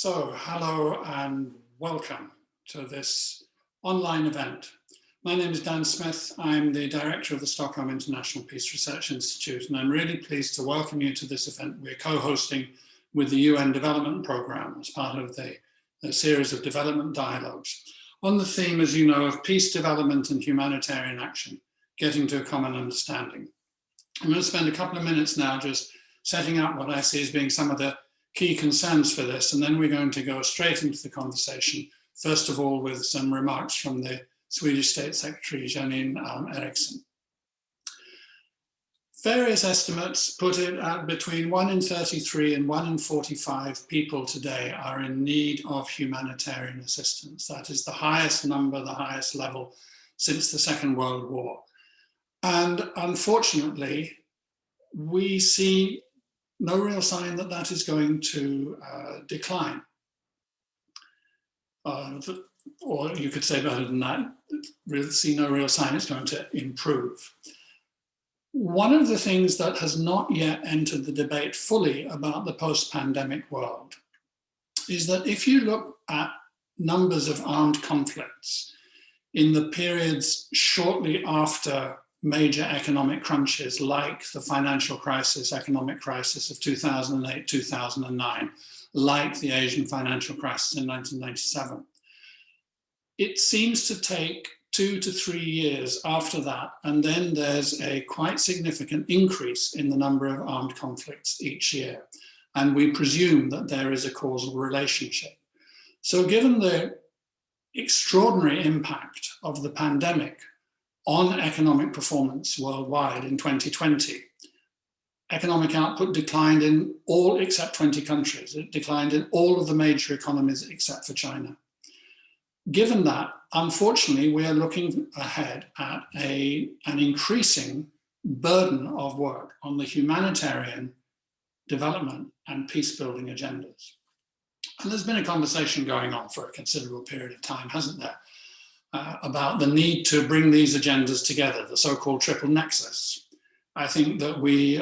So, hello and welcome to this online event. My name is Dan Smith. I'm the director of the Stockholm International Peace Research Institute, and I'm really pleased to welcome you to this event we're co-hosting with the UN Development Programme as part of the series of development dialogues on the theme, as you know, of peace, development and humanitarian action, getting to a common understanding. I'm going to spend a couple of minutes now just setting out what I see as being some of the key concerns for this, and then we're going to go straight into the conversation, first of all with some remarks from the Swedish State Secretary, Jillian Triggs. Various estimates put it at between 1 in 33 and 1 in 45 people today are in need of humanitarian assistance. That is the highest number, the highest level since the Second World War. And unfortunately, we see no real sign that that is going to decline. Or you could say better than that, really see no real sign it's going to improve. One of the things that has not yet entered the debate fully about the post-pandemic world is that if you look at numbers of armed conflicts in the periods shortly after major economic crunches like the financial crisis, economic crisis of 2008, 2009, like the Asian financial crisis in 1997. It seems to take 2 to 3 years after that, and then there's a quite significant increase in the number of armed conflicts each year. And we presume that there is a causal relationship. So given the extraordinary impact of the pandemic on economic performance worldwide in 2020, economic output declined in all except 20 countries. It declined in all of the major economies except for China. Given that, unfortunately, we are looking ahead at an increasing burden of work on the humanitarian, development and peace-building agendas. And there's been a conversation going on for a considerable period of time, hasn't there? About the need to bring these agendas together, the so-called triple nexus. I think that we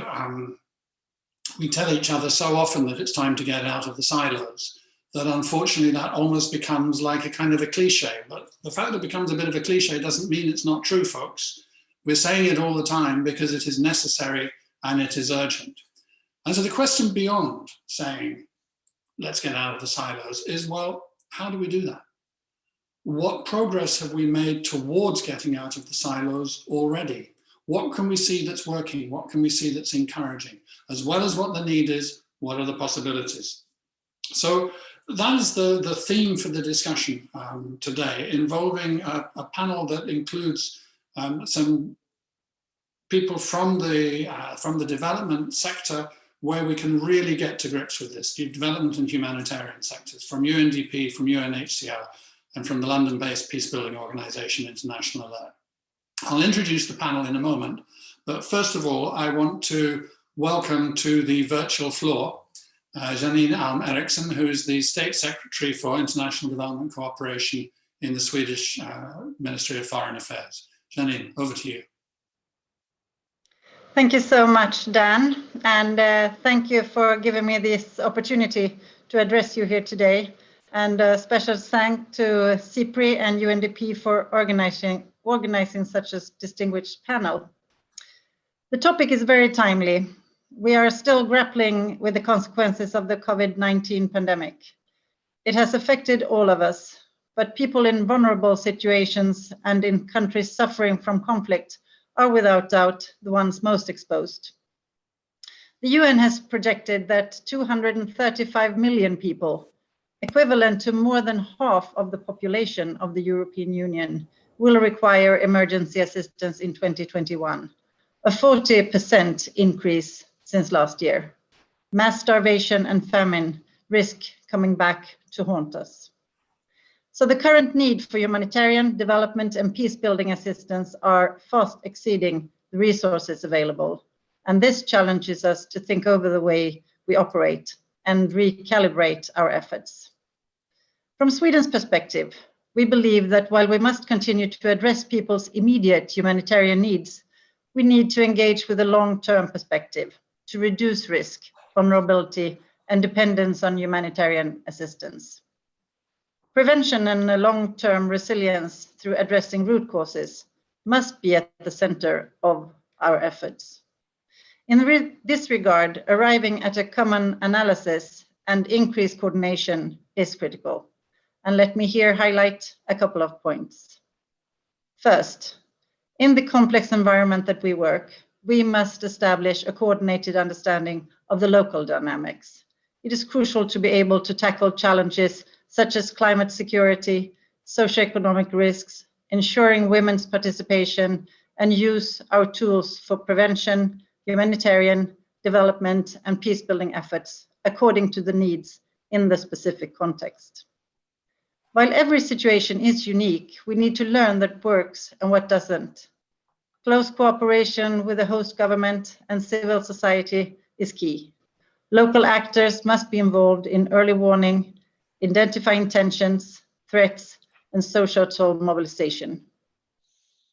tell each other so often that it's time to get out of the silos, that unfortunately that almost becomes like a kind of a cliche. But the fact that it becomes a bit of a cliche doesn't mean it's not true, folks. We're saying it all the time because it is necessary and it is urgent. And so the question beyond saying, let's get out of the silos is, well, how do we do that? What progress have we made towards getting out of the silos already? What can we see that's working? What can we see that's encouraging? As well as what the need is, what are the possibilities? So that is the theme for the discussion today, involving a panel that includes some people from the development sector, where we can really get to grips with this, the development and humanitarian sectors, from UNDP, from UNHCR, and from the London-based peace-building organisation International Alert. I'll introduce the panel in a moment, but first of all, I want to welcome to the virtual floor Jillian Triggs, who is the State Secretary for International Development Cooperation in the Swedish Ministry of Foreign Affairs. Jillian, over to you. Thank you so much, Dan, and thank you for giving me this opportunity to address you here today. And a special thanks to CIPRI and UNDP for organizing such a distinguished panel. The topic is very timely. We are still grappling with the consequences of the COVID-19 pandemic. It has affected all of us, but people in vulnerable situations and in countries suffering from conflict are without doubt the ones most exposed. The UN has projected that 235 million people, equivalent to more than half of the population of the European Union, will require emergency assistance in 2021, a 40% increase since last year. Mass starvation and famine risk coming back to haunt us. So the current need for humanitarian, development and peace-building assistance are fast exceeding the resources available. And this challenges us to think over the way we operate and recalibrate our efforts. From Sweden's perspective, we believe that while we must continue to address people's immediate humanitarian needs, we need to engage with a long-term perspective to reduce risk, vulnerability, and dependence on humanitarian assistance. Prevention and long-term resilience through addressing root causes must be at the center of our efforts. In this regard, arriving at a common analysis and increased coordination is critical. And let me here highlight a couple of points. First, in the complex environment that we work, we must establish a coordinated understanding of the local dynamics. It is crucial to be able to tackle challenges such as climate security, socioeconomic risks, ensuring women's participation, and use our tools for prevention, humanitarian, development, and peace-building efforts according to the needs in the specific context. While every situation is unique, we need to learn what works and what doesn't. Close cooperation with the host government and civil society is key. Local actors must be involved in early warning, identifying tensions, threats, and social mobilization.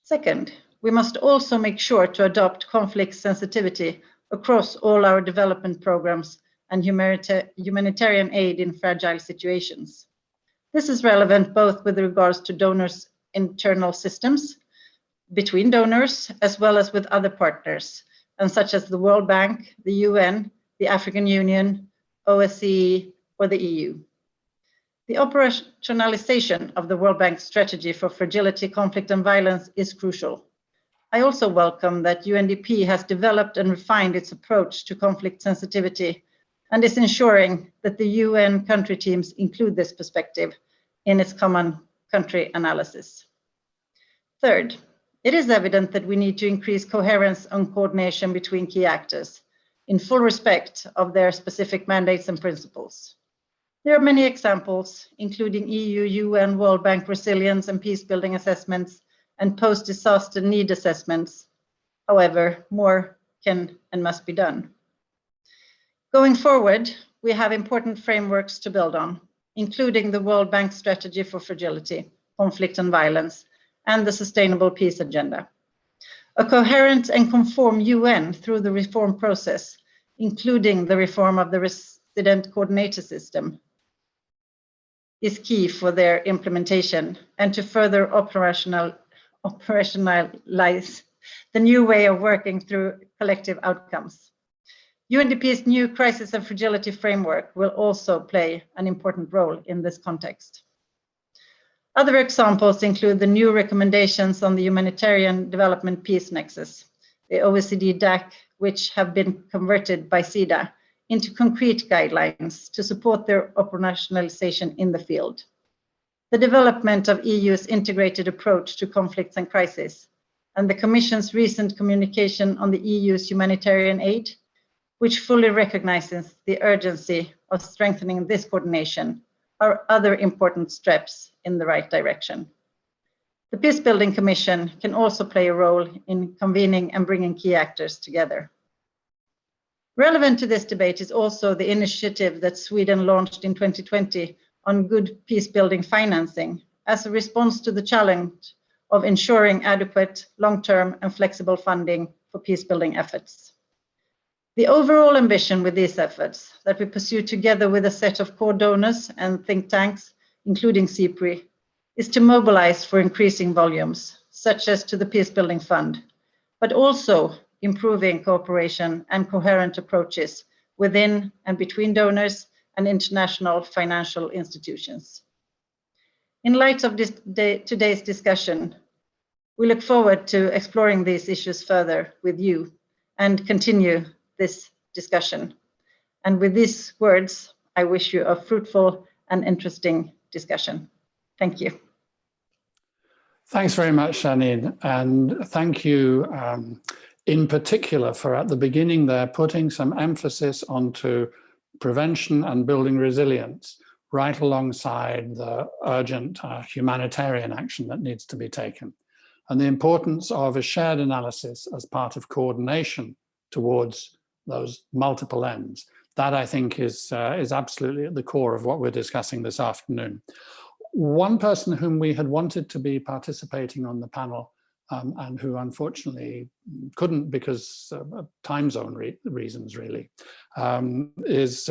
Second, we must also make sure to adopt conflict sensitivity across all our development programs and humanitarian aid in fragile situations. This is relevant both with regards to donors' internal systems, between donors, as well as with other partners, and such as the World Bank, the UN, the African Union, OSCE, or the EU. The operationalization of the World Bank strategy for fragility, conflict, and violence is crucial. I also welcome that UNDP has developed and refined its approach to conflict sensitivity and is ensuring that the UN country teams include this perspective in its common country analysis. Third, it is evident that we need to increase coherence and coordination between key actors in full respect of their specific mandates and principles. There are many examples, including EU, UN, World Bank resilience and peace-building assessments and post-disaster need assessments. However, more can and must be done. Going forward, we have important frameworks to build on, including the World Bank strategy for fragility, conflict and violence, and the Sustainable Peace Agenda. A coherent and conform UN through the reform process, including the reform of the resident coordinator system, is key for their implementation and to further operationalize the new way of working through collective outcomes. UNDP's new crisis and fragility framework will also play an important role in this context. Other examples include the new recommendations on the Humanitarian Development Peace Nexus, the OECD DAC, which have been converted by SIDA into concrete guidelines to support their operationalization in the field. The development of EU's integrated approach to conflicts and crises, and the Commission's recent communication on the EU's humanitarian aid, which fully recognizes the urgency of strengthening this coordination, are other important steps in the right direction. The Peacebuilding Commission can also play a role in convening and bringing key actors together. Relevant to this debate is also the initiative that Sweden launched in 2020 on good peacebuilding financing as a response to the challenge of ensuring adequate, long-term and flexible funding for peacebuilding efforts. The overall ambition with these efforts that we pursue together with a set of core donors and think tanks, including CPRI, is to mobilize for increasing volumes, such as to the Peacebuilding Fund, but also improving cooperation and coherent approaches within and between donors and international financial institutions. In light of today's discussion, we look forward to exploring these issues further with you and continue this discussion. And with these words, I wish you a fruitful and interesting discussion. Thank you. Thanks very much, Janine, and thank you in particular for at the beginning there putting some emphasis onto prevention and building resilience right alongside the urgent humanitarian action that needs to be taken, and the importance of a shared analysis as part of coordination towards those multiple ends. That, I think, is absolutely at the core of what we're discussing this afternoon. One person whom we had wanted to be participating on the panel and who unfortunately couldn't because of time zone reasons, really, is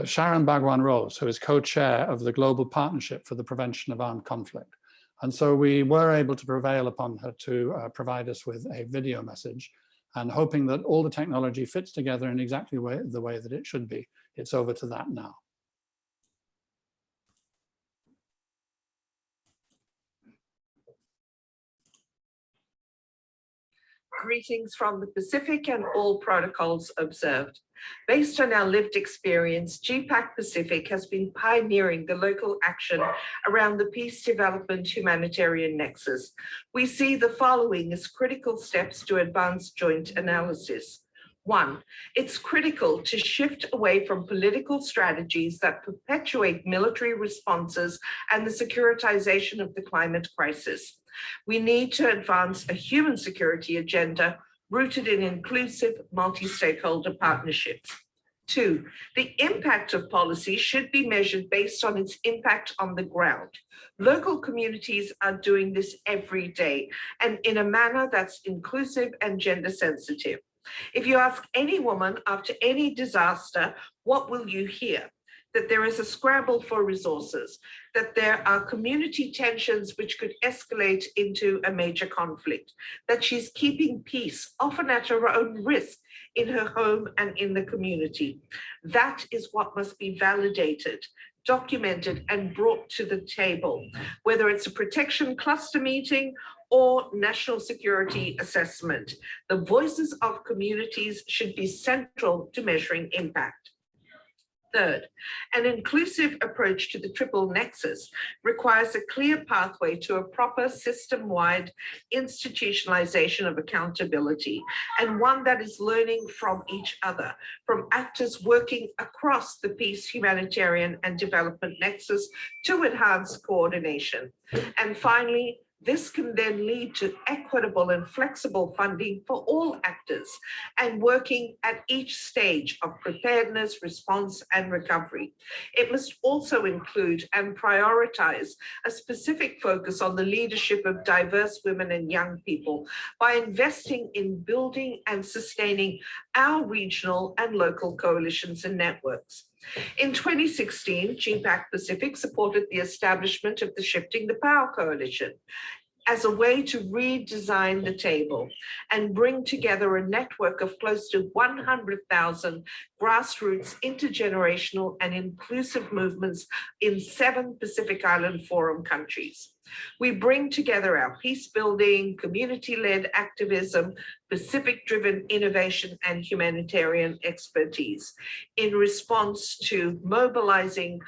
Sharon Bhagwan-Rose, who is co-chair of the Global Partnership for the Prevention of Armed Conflict. And so we were able to prevail upon her to provide us with a video message, and hoping that all the technology fits together in exactly the way that it should be. It's over to that now. Greetings from the Pacific and all protocols observed. Based on our lived experience, GPAC Pacific has been pioneering the local action around the peace development humanitarian nexus. We see the following as critical steps to advance joint analysis. 1, it's critical to shift away from political strategies that perpetuate military responses and the securitization of the climate crisis. We need to advance a human security agenda rooted in inclusive multi-stakeholder partnerships. 2, the impact of policy should be measured based on its impact on the ground. Local communities are doing this every day and in a manner that's inclusive and gender sensitive. If you ask any woman after any disaster, what will you hear? That there is a scramble for resources, that there are community tensions which could escalate into a major conflict, that she's keeping peace, often at her own risk, in her home and in the community. That is what must be validated, documented, and brought to the table, whether it's a protection cluster meeting or national security assessment. The voices of communities should be central to measuring impact. 3rd, an inclusive approach to the triple nexus requires a clear pathway to a proper system-wide institutionalization of accountability, and one that is learning from each other, from actors working across the peace, humanitarian, and development nexus to enhance coordination. And finally, this can then lead to equitable and flexible funding for all actors and working at each stage of preparedness, response, and recovery. It must also include and prioritize a specific focus on the leadership of diverse women and young people by investing in building and sustaining our regional and local coalitions and networks. In 2016, GPAC Pacific supported the establishment of the Shifting the Power Coalition as a way to redesign the table and bring together a network of close to 100,000 grassroots, intergenerational, and inclusive movements in 7 Pacific Island Forum countries. We bring together our peace building, community-led activism, Pacific-driven innovation, and humanitarian expertise in response to mobilizing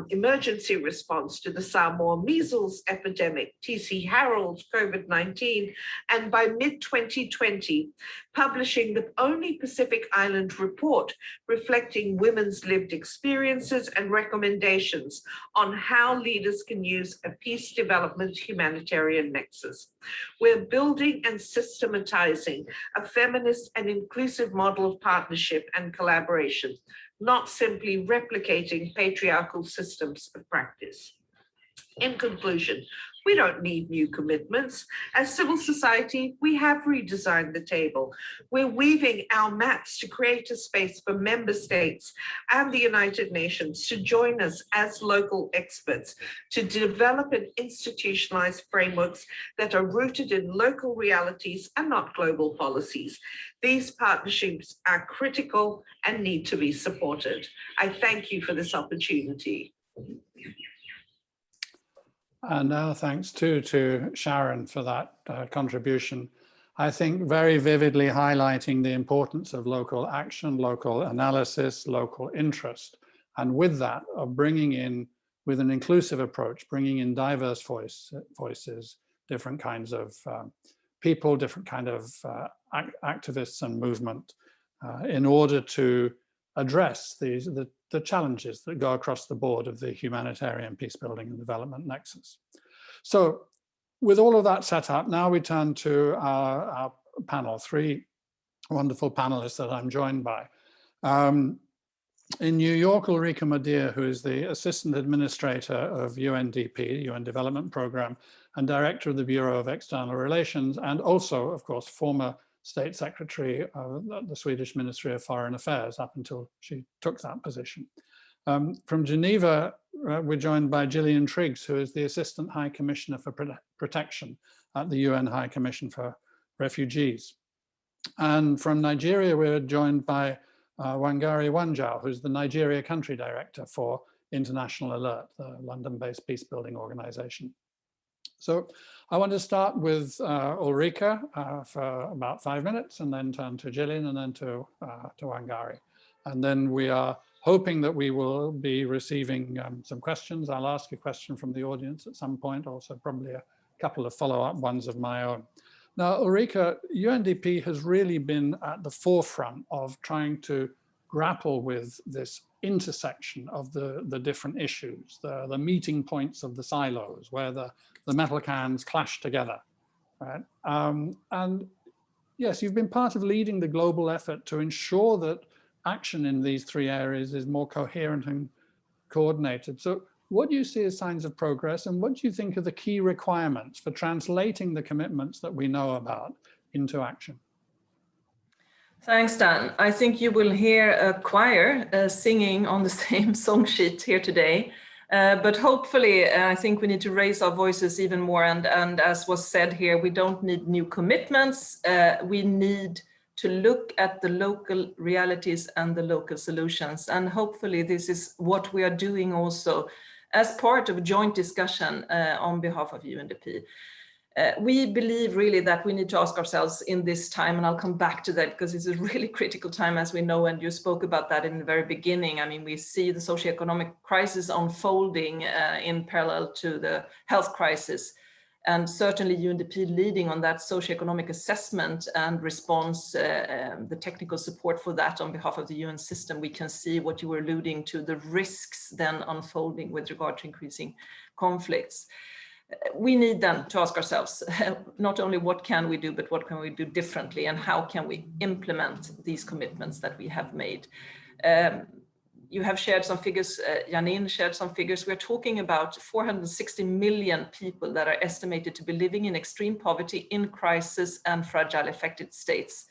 emergency response to the Samoa measles epidemic, TC Harold, COVID-19, and by mid-2020, publishing the only Pacific Island report reflecting women's lived experiences and recommendations on how leaders can use a peace development humanitarian nexus. We're building and systematizing a feminist and inclusive model of partnership and collaboration, not simply replicating patriarchal systems of practice. In conclusion, we don't need new commitments. As civil society, we have redesigned the table. We're weaving our maps to create a space for member states and the United Nations to join us as local experts to develop and institutionalize frameworks that are rooted in local realities and not global policies. These partnerships are critical and need to be supported. I thank you for this opportunity. And now thanks too to Sharon for that contribution. I think very vividly highlighting the importance of local action, local analysis, local interest. And with that, of bringing in, with an inclusive approach, bringing in diverse voices, different kinds of people, different kind of activists and movement in order to address the challenges that go across the board of the humanitarian peace building and development nexus. So with all of that set up, now we turn to our panel, 3 wonderful panelists that I'm joined by. In New York, Ulrika Modir, who is the Assistant Administrator of UNDP, UN Development Program, and director of the Bureau of External Relations, and also, of course, former State Secretary of the Swedish Ministry of Foreign Affairs up until she took that position. From Geneva, we're joined by Jillian Triggs, who is the Assistant High Commissioner for Protection at the UN High Commission for Refugees. And from Nigeria, we're joined by Wangari Wanjao, who's the Nigeria Country Director for International Alert, the London-based peacebuilding organization. So I want to start with Ulrika for about 5 minutes, and then turn to Jillian, and then to Wangari. And then we are hoping that we will be receiving some questions. I'll ask a question from the audience at some point, also probably a couple of follow-up ones of my own. Now, Ulrika, UNDP has really been at the forefront of trying to grapple with this intersection of the different issues, the meeting points of the silos, where the metal cans clash together, right? And yes, you've been part of leading the global effort to ensure that action in these three areas is more coherent and coordinated. So what do you see as signs of progress, and what do you think are the key requirements for translating the commitments that we know about into action? Thanks, Dan. I think you will hear a choir singing on the same song sheet here today. But hopefully, I think we need to raise our voices even more. And as was said here, we don't need new commitments. We need to look at the local realities and the local solutions. And hopefully this is what we are doing also as part of a joint discussion on behalf of UNDP. We believe really that we need to ask ourselves in this time, and I'll come back to that because it's a really critical time, as we know, and you spoke about that in the very beginning. I mean, we see the socioeconomic crisis unfolding in parallel to the health crisis, and certainly UNDP leading on that socioeconomic assessment and response, the technical support for that on behalf of the UN system. We can see what you were alluding to, the risks then unfolding with regard to increasing conflicts. We need then to ask ourselves, not only what can we do, but what can we do differently, and how can we implement these commitments that we have made. You have shared some figures, Janine shared some figures. We're talking about 460 million people that are estimated to be living in extreme poverty, in crisis and fragile affected states.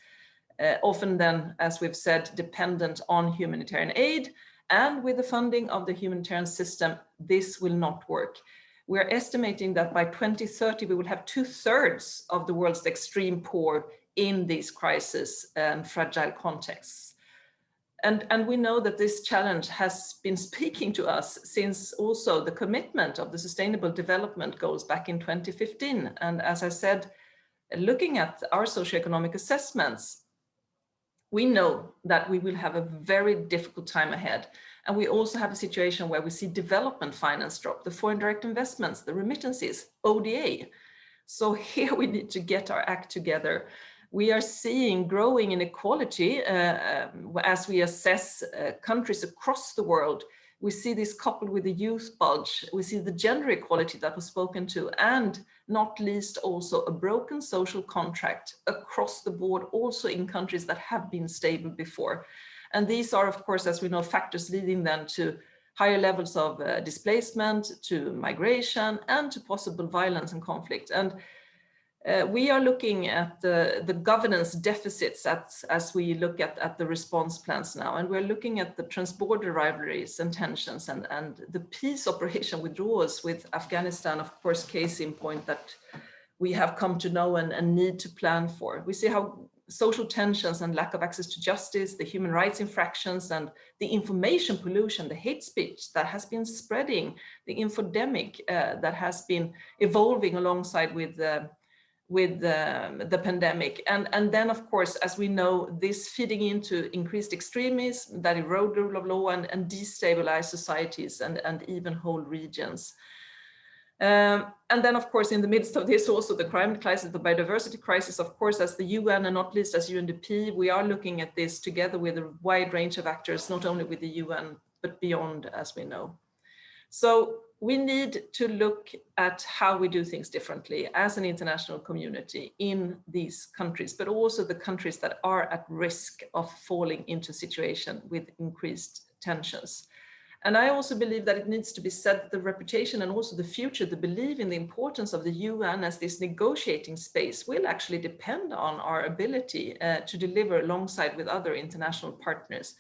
Often then, as we've said, dependent on humanitarian aid, and with the funding of the humanitarian system, this will not work. We're estimating that by 2030, we will have 2/3 of the world's extreme poor in these crisis and fragile contexts. And we know that this challenge has been speaking to us since also the commitment of the Sustainable Development Goals back in 2015. And as I said, looking at our socioeconomic assessments, we know that we will have a very difficult time ahead. And we also have a situation where we see development finance drop, the foreign direct investments, the remittances, ODA. So here we need to get our act together. We are seeing growing inequality as we assess countries across the world. We see this coupled with the youth bulge. We see the gender equality that was spoken to, and not least also a broken social contract across the board, also in countries that have been stable before. And these are, of course, as we know, factors leading then to higher levels of displacement, to migration, and to possible violence and conflict. And we are looking at the governance deficits as we look at the response plans now. And we're looking at the transborder rivalries and tensions, and the peace operation withdrawals with Afghanistan, of course, case in point that we have come to know and need to plan for. We see how social tensions and lack of access to justice, the human rights infractions, and the information pollution, the hate speech that has been spreading, the infodemic that has been evolving alongside with the pandemic. And then, of course, as we know, this feeding into increased extremism that erode the rule of law and destabilize societies and even whole regions. And then, of course, in the midst of this, also the climate crisis, the biodiversity crisis, of course, as the UN and not least as UNDP, we are looking at this together with a wide range of actors, not only with the UN, but beyond, as we know. So we need to look at how we do things differently as an international community in these countries, but also the countries that are at risk of falling into a situation with increased tensions. And I also believe that it needs to be said that the reputation and also the future, the belief in the importance of the UN as this negotiating space will actually depend on our ability to deliver alongside with other international partners.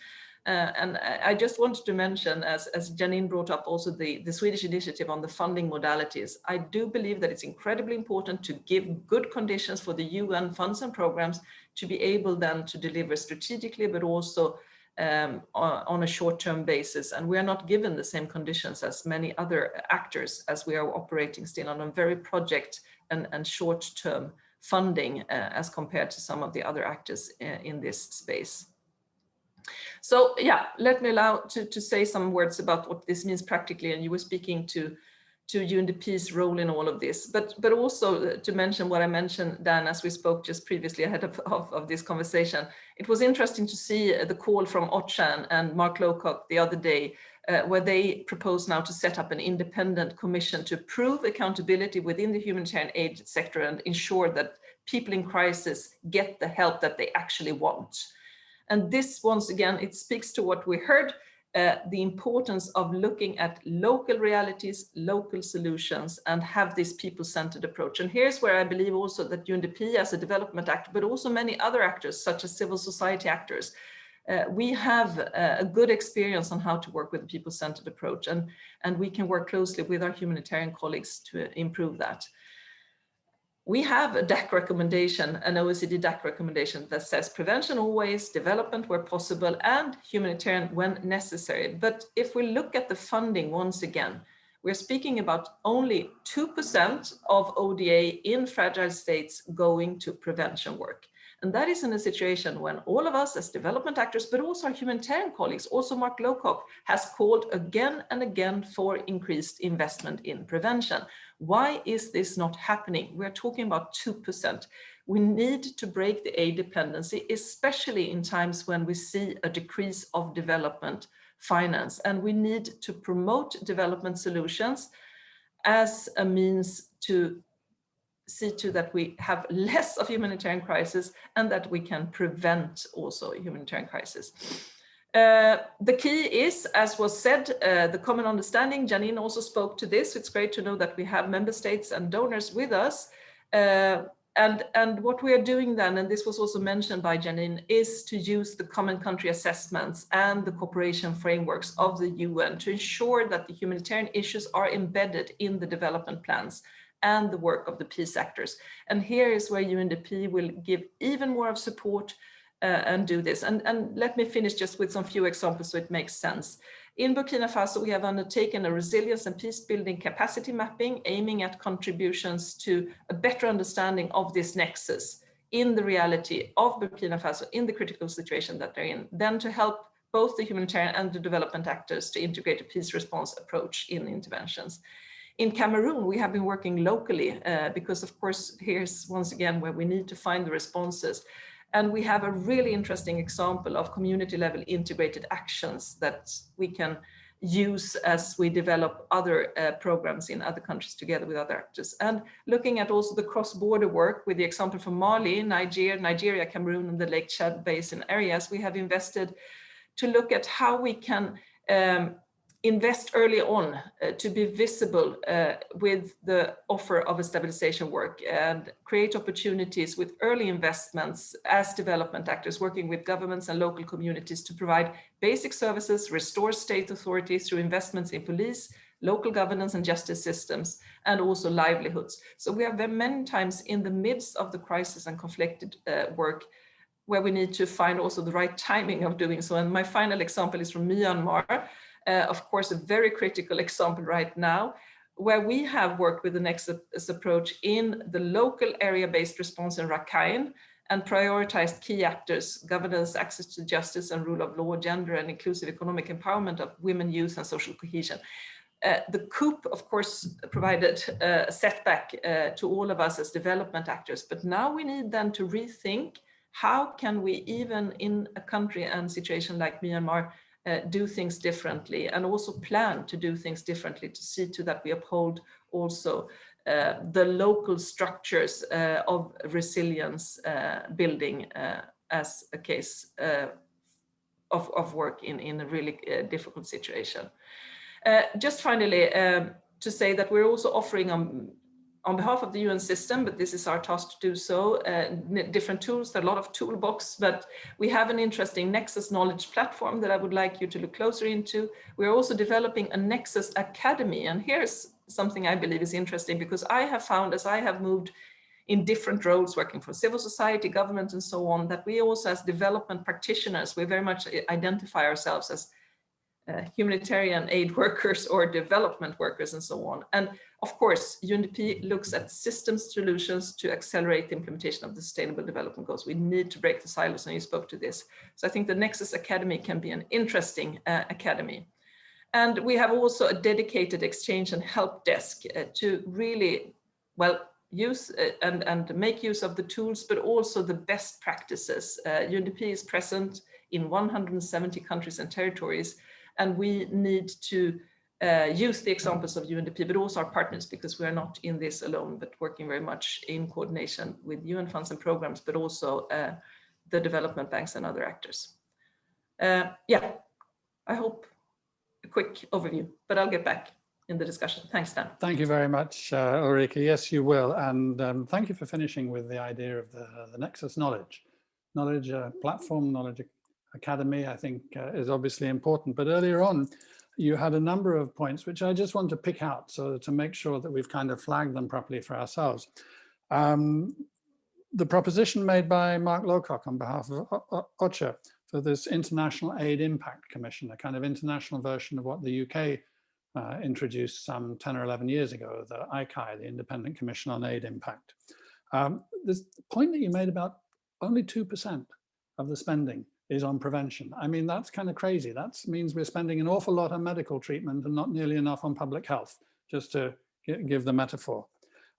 And I just wanted to mention, as Janine brought up also the Swedish initiative on the funding modalities, I do believe that it's incredibly important to give good conditions for the UN funds and programs to be able then to deliver strategically, but also on a short-term basis. And we are not given the same conditions as many other actors, as we are operating still on a very project and short-term funding as compared to some of the other actors in this space. So yeah, let me allow to say some words about what this means practically. And you were speaking to UNDP's role in all of this, but also to mention what I mentioned, Dan, as we spoke just previously ahead of this conversation. It was interesting to see the call from Ochan and Mark Lowcock the other day, where they propose now to set up an independent commission to prove accountability within the humanitarian aid sector and ensure that people in crisis get the help that they actually want. And this, once again, it speaks to what we heard, the importance of looking at local realities, local solutions, and have this people-centered approach. And here's where I believe also that UNDP as a development actor, but also many other actors, such as civil society actors, we have a good experience on how to work with a people-centered approach, and we can work closely with our humanitarian colleagues to improve that. We have a DAC recommendation, an OECD DAC recommendation that says prevention always, development where possible, and humanitarian when necessary. But if we look at the funding once again, we're speaking about only 2% of ODA in fragile states going to prevention work. And that is in a situation when all of us as development actors, but also our humanitarian colleagues, also Mark Lowcock, has called again and again for increased investment in prevention. Why is this not happening? We're talking about 2%. We need to break the aid dependency, especially in times when we see a decrease of development finance. And we need to promote development solutions as a means to see to that we have less of humanitarian crisis and that we can prevent also humanitarian crisis. The key is, as was said, the common understanding. Janine also spoke to this. It's great to know that we have member states and donors with us. And what we are doing then, and this was also mentioned by Janine, is to use the common country assessments and the cooperation frameworks of the UN to ensure that the humanitarian issues are embedded in the development plans and the work of the peace actors. And here is where UNDP will give even more of support and do this. And let me finish just with some few examples so it makes sense. In Burkina Faso, we have undertaken a resilience and peace building capacity mapping, aiming at contributions to a better understanding of this nexus in the reality of Burkina Faso in the critical situation that they're in, then to help both the humanitarian and the development actors to integrate a peace response approach in interventions. In Cameroon, we have been working locally because, of course, here's once again where we need to find the responses. And we have a really interesting example of community-level integrated actions that we can use as we develop other programs in other countries together with other actors. And looking at also the cross-border work with the example from Mali, Nigeria, Cameroon, and the Lake Chad Basin areas, we have invested to look at how we can invest early on to be visible with the offer of a stabilization work and create opportunities with early investments as development actors working with governments and local communities to provide basic services, restore state authority through investments in police, local governance and justice systems, and also livelihoods. So we are very many times in the midst of the crisis and conflicted work where we need to find also the right timing of doing so. And my final example is from Myanmar. Of course, a very critical example right now, where we have worked with the Nexus approach in the local area-based response in Rakhine and prioritized key actors, governance, access to justice and rule of law, gender and inclusive economic empowerment of women, youth and social cohesion. The coup, of course, provided a setback to all of us as development actors, but now we need then to rethink how can we, even in a country and situation like Myanmar, do things differently and also plan to do things differently to see to that we uphold also the local structures of resilience building as a case of work in a really difficult situation. Just finally, to say that we're also offering on behalf of the UN system, but this is our task to do so, different tools. There are a lot of toolbox, but we have an interesting Nexus knowledge platform that I would like you to look closer into. We're also developing a Nexus Academy, and here's something I believe is interesting, because I have found, as I have moved in different roles, working for civil society, government, and so on, that we also, as development practitioners, we very much identify ourselves as humanitarian aid workers or development workers and so on. And of course, UNDP looks at systems solutions to accelerate the implementation of the Sustainable Development Goals. We need to break the silos, and you spoke to this. So I think the Nexus Academy can be an interesting academy. And we have also a dedicated exchange and help desk to really, well, use and make use of the tools, but also the best practices. UNDP is present in 170 countries and territories, and we need to use the examples of UNDP, but also our partners, because we are not in this alone, but working very much in coordination with UN funds and programs, but also the development banks and other actors. Yeah, I hope a quick overview, but I'll get back in the discussion. Thanks, Dan. Thank you very much, Ulrika. Yes, you will. And thank you for finishing with the idea of the Nexus knowledge platform, knowledge academy, I think is obviously important. But earlier on, you had a number of points which I just want to pick out, so to make sure that we've kind of flagged them properly for ourselves. The proposition made by Mark Lowcock on behalf of Unhcr for this International Aid Impact Commission, a kind of international version of what the UK introduced some 10 or 11 years ago, the ICAI, the Independent Commission on Aid Impact. This point that you made about only 2% of the spending is on prevention. I mean, that's kind of crazy. That means we're spending an awful lot on medical treatment and not nearly enough on public health, just to give the metaphor.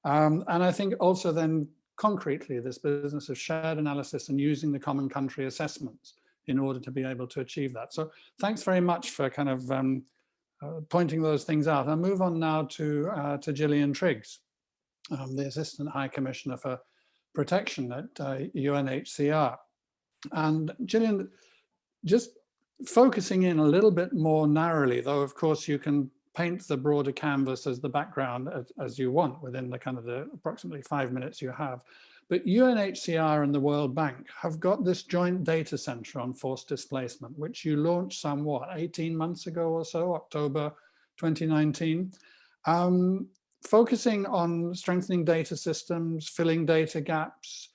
And I think also then concretely, this business of shared analysis and using the common country assessments in order to be able to achieve that. So thanks very much for kind of pointing those things out. I'll move on now to Jillian Triggs, the Assistant High Commissioner for Protection at UNHCR. And Jillian, just focusing in a little bit more narrowly, though of course you can paint the broader canvas as the background as you want within the kind of the approximately 5 minutes you have. But UNHCR and the World Bank have got this joint data center on forced displacement, which you launched some, what, 18 months ago or so, October 2019, focusing on strengthening data systems, filling data gaps,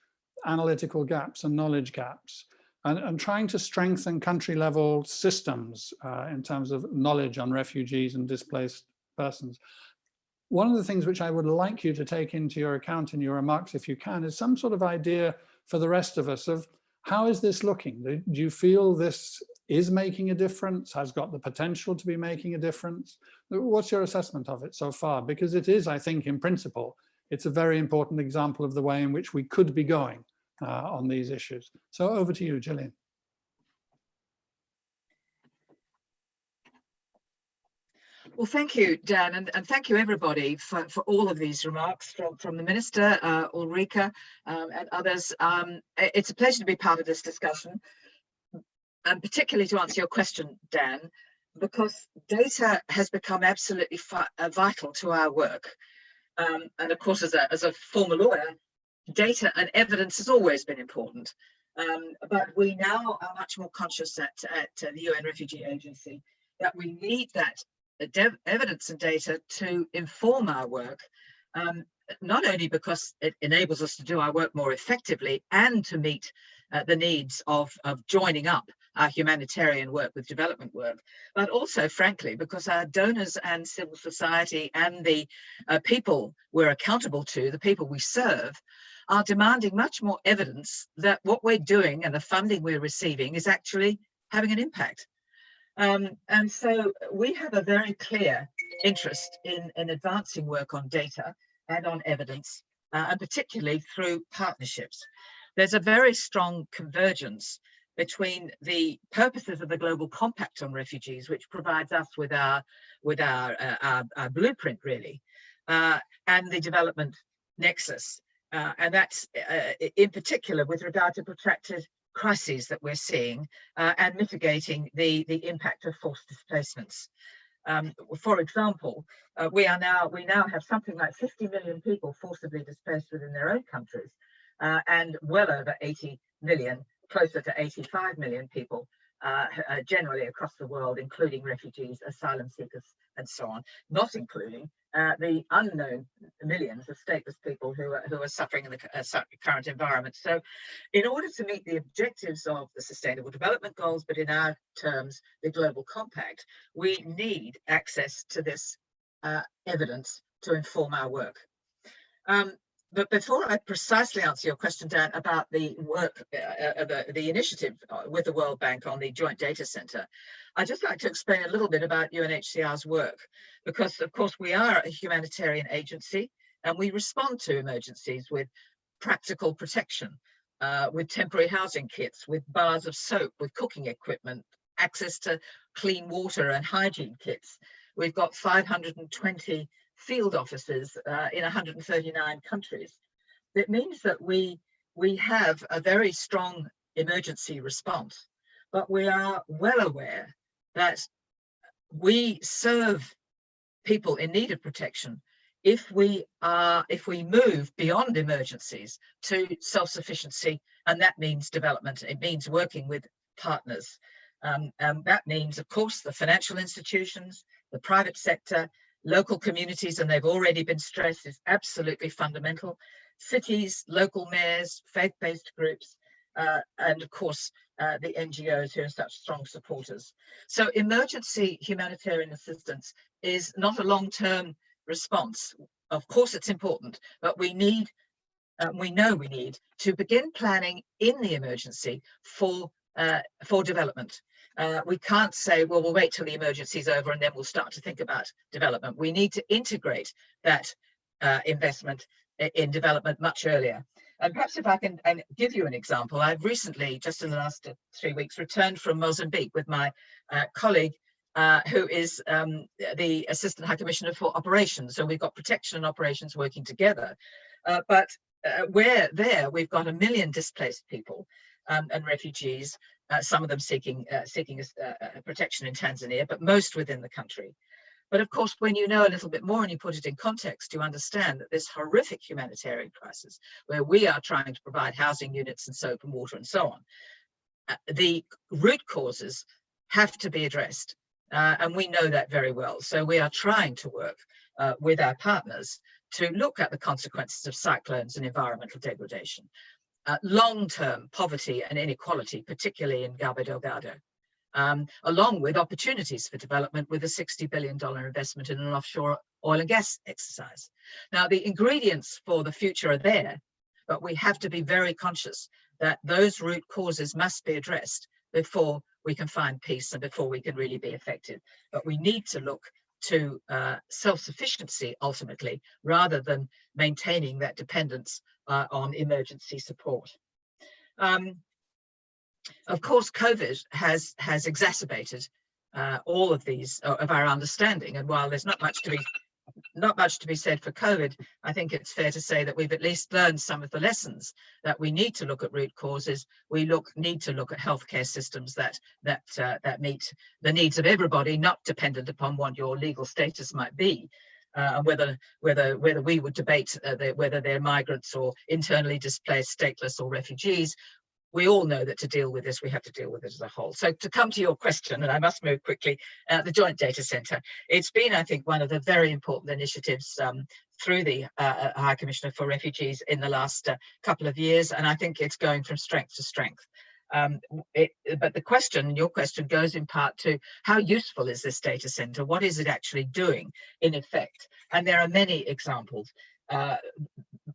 analytical gaps and knowledge gaps, and trying to strengthen country level systems in terms of knowledge on refugees and displaced persons. One of the things which I would like you to take into your account in your remarks, if you can, is some sort of idea for the rest of us of how is this looking? Do you feel this is making a difference, has got the potential to be making a difference? What's your assessment of it so far? Because it is, I think, in principle, it's a very important example of the way in which we could be going on these issues. So over to you, Jillian. Well, thank you, Dan, and thank you everybody for all of these remarks from the Minister, Ulrika, and others. It's a pleasure to be part of this discussion, and particularly to answer your question, Dan, because data has become absolutely vital to our work. And of course, as a former lawyer, data and evidence has always been important. But we now are much more conscious at the UN Refugee Agency that we need that evidence and data to inform our work, not only because it enables us to do our work more effectively and to meet the needs of joining up our humanitarian work with development work, but also, frankly, because our donors and civil society and the people we're accountable to, the people we serve, are demanding much more evidence that what we're doing and the funding we're receiving is actually having an impact. And so we have a very clear interest in advancing work on data and on evidence, and particularly through partnerships. There's a very strong convergence between the purposes of the Global Compact on Refugees, which provides us with our blueprint, really, and the development nexus. And that's in particular with regard to protracted crises that we're seeing and mitigating the impact of forced displacements. For example, we now have something like 50 million people forcibly displaced within their own countries, and well over 80 million, closer to 85 million people generally across the world, including refugees, asylum seekers, and so on, not including the unknown millions of stateless people who are suffering in the current environment. So in order to meet the objectives of the Sustainable Development Goals, but in our terms, the Global Compact, we need access to this evidence to inform our work. But before I precisely answer your question, Dan, about the work, the initiative with the World Bank on the Joint Data Center, I'd just like to explain a little bit about UNHCR's work, because of course we are a humanitarian agency and we respond to emergencies with practical protection, with temporary housing kits, with bars of soap, with cooking equipment, access to clean water and hygiene kits. We've got 520 field offices in 139 countries. It means that we have a very strong emergency response, but we are well aware that we serve people in need of protection if we move beyond emergencies to self-sufficiency, and that means development. It means working with partners. That means, of course, the financial institutions, the private sector, local communities, and they've already been stressed, is absolutely fundamental. Cities, local mayors, faith-based groups, and of course, the NGOs who are such strong supporters. So emergency humanitarian assistance is not a long-term response. Of course, it's important, but we know we need to begin planning in the emergency for development. We can't say, well, we'll wait till the emergency is over and then we'll start to think about development. We need to integrate that investment in development much earlier. And perhaps if I can give you an example, I've recently, just in the last 3 weeks, returned from Mozambique with my colleague, who is the Assistant High Commissioner for Operations. So we've got protection and operations working together. But we're there, we've got 1 million displaced people and refugees, some of them seeking protection in Tanzania, but most within the country. But of course, when you know a little bit more and you put it in context, you understand that this horrific humanitarian crisis, where we are trying to provide housing units and soap and water and so on, the root causes have to be addressed. And we know that very well. So we are trying to work with our partners to look at the consequences of cyclones and environmental degradation. Long-term poverty and inequality, particularly in Cabo Delgado, along with opportunities for development with a $60 billion investment in an offshore oil and gas exercise. Now, the ingredients for the future are there, but we have to be very conscious that those root causes must be addressed before we can find peace and before we can really be effective. But we need to look to self-sufficiency ultimately, rather than maintaining that dependence on emergency support. Of course, COVID has exacerbated all of these of our understanding, and while there's not much to be said for COVID, I think it's fair to say that we've at least learned some of the lessons that we need to look at root causes. We need to look at healthcare systems that meet the needs of everybody, not dependent upon what your legal status might be. Whether we would debate whether they're migrants or internally displaced, stateless or refugees. We all know that to deal with this, we have to deal with it as a whole. So to come to your question, and I must move quickly, the Joint Data Center. It's been, I think, one of the very important initiatives through the High Commissioner for Refugees in the last couple of years, and I think it's going from strength to strength. But your question goes in part to how useful is this data center? What is it actually doing in effect? And there are many examples.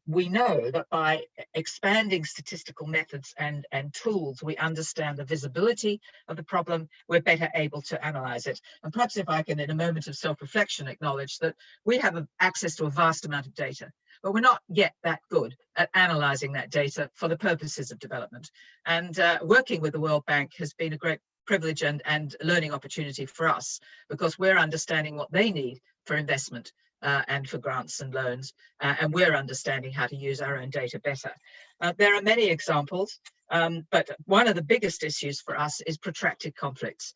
We know that by expanding statistical methods and tools, we understand the visibility of the problem, we're better able to analyze it. And perhaps if I can, in a moment of self-reflection, acknowledge that we have access to a vast amount of data, but we're not yet that good at analyzing that data for the purposes of development. And working with the World Bank has been a great privilege and learning opportunity for us, because we're understanding what they need for investment and for grants and loans, and we're understanding how to use our own data better. There are many examples, but one of the biggest issues for us is protracted conflicts.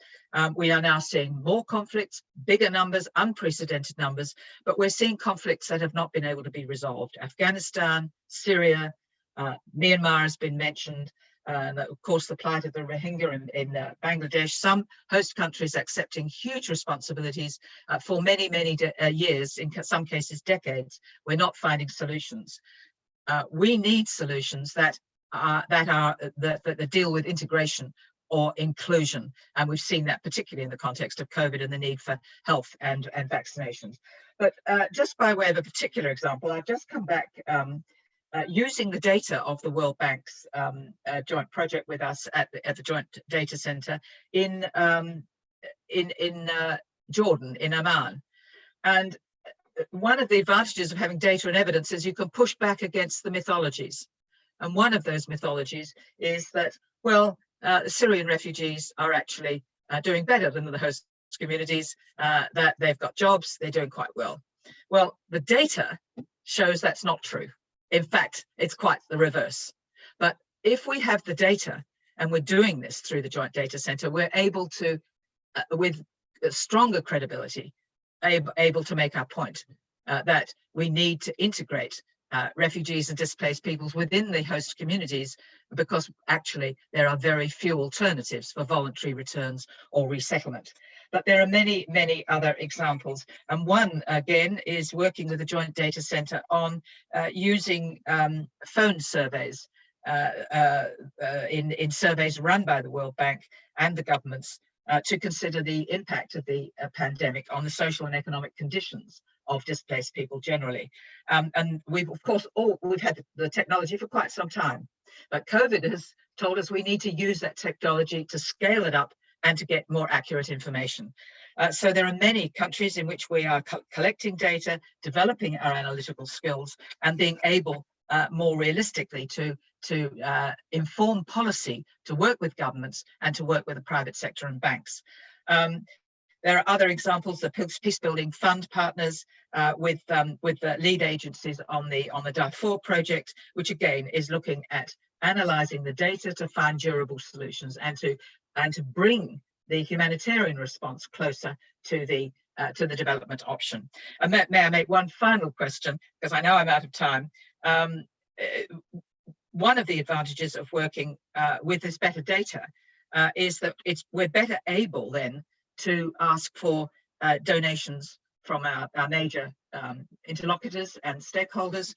We are now seeing more conflicts, bigger numbers, unprecedented numbers, but we're seeing conflicts that have not been able to be resolved. Afghanistan, Syria, Myanmar has been mentioned, and of course the plight of the Rohingya in Bangladesh, some host countries accepting huge responsibilities for many, many years, in some cases decades. We're not finding solutions. We need solutions that deal with integration or inclusion, and we've seen that particularly in the context of COVID and the need for health and vaccinations. But just by way of a particular example, I've just come back using the data of the World Bank's joint project with us at the Joint Data Center in Jordan, in Amman. And one of the advantages of having data and evidence is you can push back against the mythologies. And one of those mythologies is that, well, Syrian refugees are actually doing better than the host communities, that they've got jobs, they're doing quite well. Well, the data shows that's not true. In fact, it's quite the reverse. But if we have the data, and we're doing this through the Joint Data Center, we're able to, with stronger credibility, able to make our point that we need to integrate refugees and displaced peoples within the host communities, because actually there are very few alternatives for voluntary returns or resettlement. But there are many, many other examples. And one, again, is working with the Joint Data Center on using phone surveys in surveys run by the World Bank and the governments to consider the impact of the pandemic on the social and economic conditions of displaced people generally. And we've, of course, we've had the technology for quite some time, but COVID has told us we need to use that technology to scale it up and to get more accurate information. So there are many countries in which we are collecting data, developing our analytical skills, and being able more realistically to inform policy, to work with governments, and to work with the private sector and banks. There are other examples, the Peace Building Fund partners with the lead agencies on the Darfur project, which again is looking at analysing the data to find durable solutions and to bring the humanitarian response closer to the development option. And may I make one final question, because I know I'm out of time. One of the advantages of working with this better data is that we're better able then to ask for donations from our major interlocutors and stakeholders.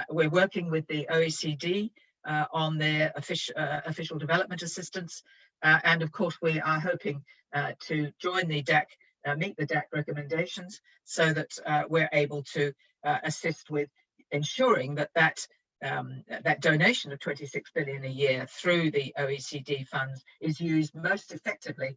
We're working with the OECD on their official development assistance. And of course, we are hoping to join the DAC, meet the DAC recommendations, so that we're able to assist with ensuring that donation of 26 billion a year through the OECD funds is used most effectively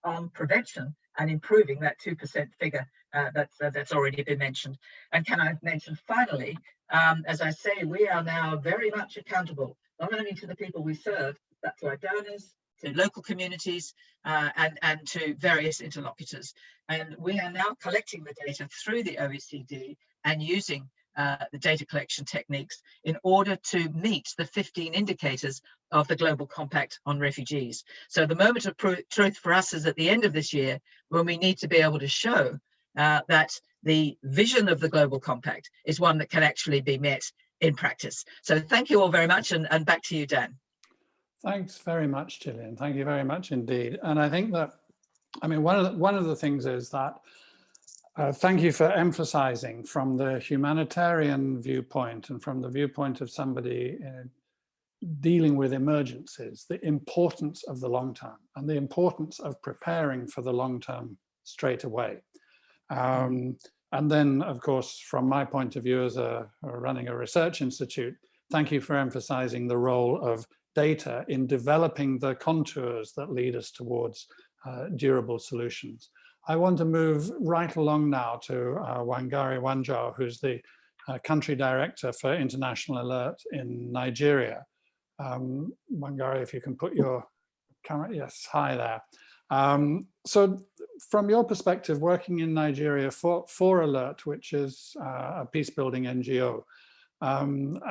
on prevention and improving that 2% figure that's already been mentioned. And can I mention finally, as I say, we are now very much accountable, not only to the people we serve, but to our donors, to local communities, and to various interlocutors. And we are now collecting the data through the OECD and using the data collection techniques in order to meet the 15 indicators of the Global Compact on refugees. So the moment of truth for us is at the end of this year, when we need to be able to show that the vision of the Global Compact is one that can actually be met in practice. So thank you all very much, and back to you, Dan. Thanks very much, Jillian. Thank you very much indeed. And I think that, I mean, one of the things is that thank you for emphasizing from the humanitarian viewpoint and from the viewpoint of somebody dealing with emergencies, the importance of the long term and the importance of preparing for the long term straight away. And then, of course, from my point of view as running a research institute, thank you for emphasizing the role of data in developing the contours that lead us towards durable solutions. I want to move right along now to Wangari Wanjao, who's the country director for International Alert in Nigeria. Wangari, if you can put your camera, yes, hi there. So from your perspective, working in Nigeria for Alert, which is a peace-building NGO,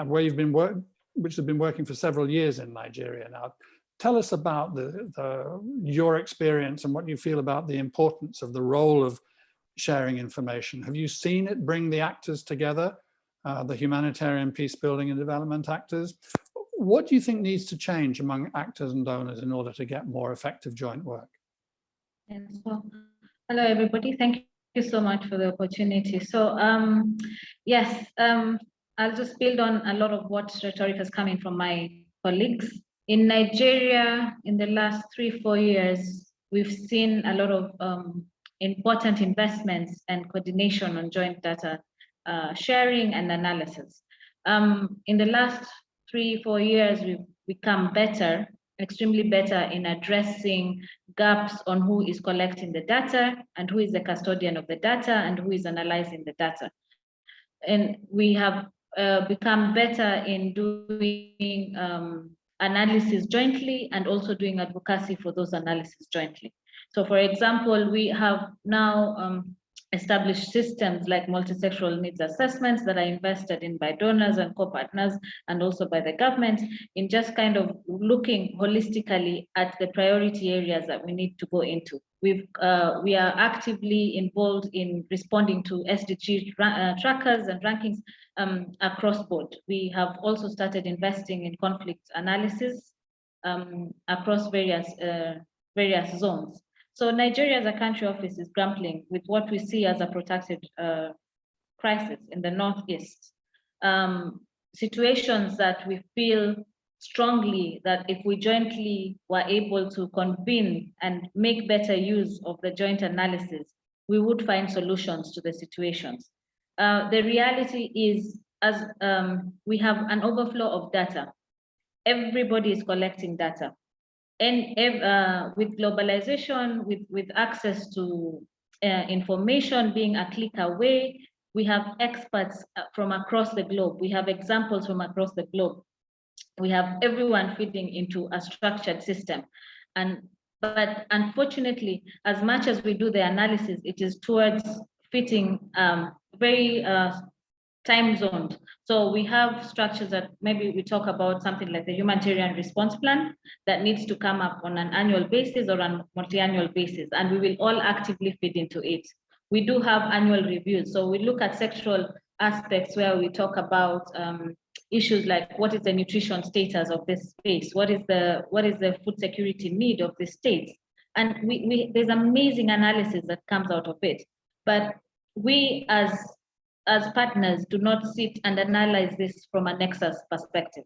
where you've been which has been working for several years in Nigeria now, tell us about your experience and what you feel about the importance of the role of sharing information. Have you seen it bring the actors together, the humanitarian, peace building and development actors? What do you think needs to change among actors and donors in order to get more effective joint work? And so, hello everybody, thank you so much for the opportunity. So yes, I'll just build on a lot of what rhetoric has come in from my colleagues. In Nigeria, in the last 3-4 years, we've seen a lot of important investments and coordination on joint data sharing and analysis. In the last 3-4 years, we've become better, extremely better in addressing gaps on who is collecting the data and who is the custodian of the data and who is analyzing the data. And we have become better in doing analysis jointly and also doing advocacy for those analyses jointly. So for example, we have now established systems like multisectoral needs assessments that are invested in by donors and co-partners and also by the government in just kind of looking holistically at the priority areas that we need to go into. We are actively involved in responding to SDG trackers and rankings across board. We have also started investing in conflict analysis across various zones. So Nigeria as a country office is grappling with what we see as a protracted crisis in the Northeast. Situations that we feel strongly that if we jointly were able to convene and make better use of the joint analysis, we would find solutions to the situations. The reality is, as we have an overflow of data, everybody is collecting data. And with globalization, with access to information being a click away, we have experts from across the globe. We have examples from across the globe. We have everyone feeding into a structured system. But unfortunately, as much as we do the analysis, it is towards fitting very time zoned. So we have structures that maybe we talk about something like the humanitarian response plan that needs to come up on an annual basis or on multi-annual basis, and we will all actively feed into it. We do have annual reviews. So we look at sectoral aspects where we talk about issues like what is the nutrition status of this space? What is the food security need of the states? And there's amazing analysis that comes out of it. But we as partners do not sit and analyze this from a Nexus perspective.